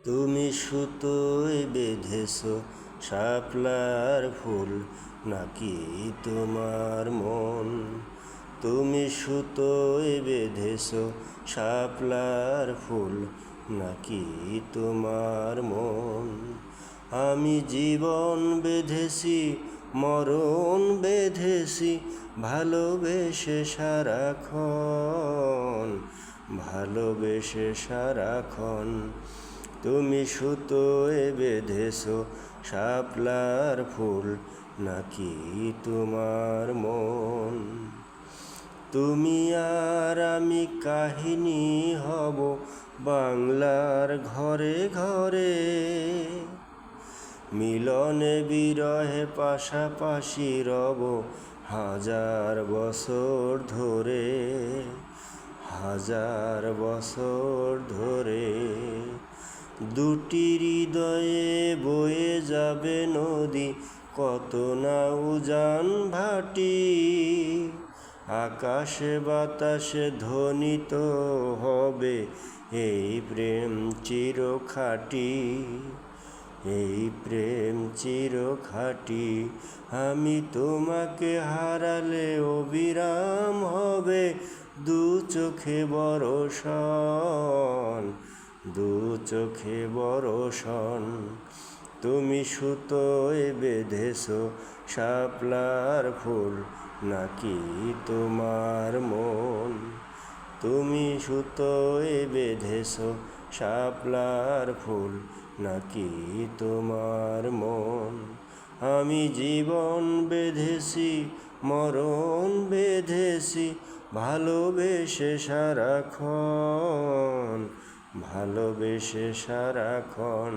তুমি সুতোয় বেঁধেছ শাপলার ফুল নাকি তোমার মন? তুমি সুতোয় বেঁধেছ শাপলার ফুল নাকি তোমার মন? আমি জীবন বেঁধেছি, মরণ বেঁধেছি, ভালোবেসে সারাক্ষণ, ভালোবেসে সারাক্ষণ। তুমি সুতোয় বেঁধেছ শাপলার ফুল নাকি তোমার মন? তুমি আর আমি কাহিনী হব বাংলার ঘরে ঘরে, মিলনে বিরহে পাশাপাশি রব হাজার বছর ধরে, হাজার বছর ধরে। দুটি হৃদয়ে বয়ে যাবে নদী, কত না উজান ভাটি, আকাশে বাতাসে ধ্বনিত হবে এই প্রেম চিরখাটি, এই প্রেম চিরখাটি। আমি তোমাকে হারালে অবিরাম হবে দু চোখে বরষণ, দু চোখে বরষণ। তুমি সুতোয় বেঁধেছ শাপলার ফুল নাকি তোমার মন? তুমি সুতোয় বেঁধেছ শাপলার ফুল নাকি তোমার মন? আমি জীবন বেঁধেছি, মরণ বেঁধেছি, ভালোবেসে সারাক্ষণ, ভালোবেসে সারাক্ষণ।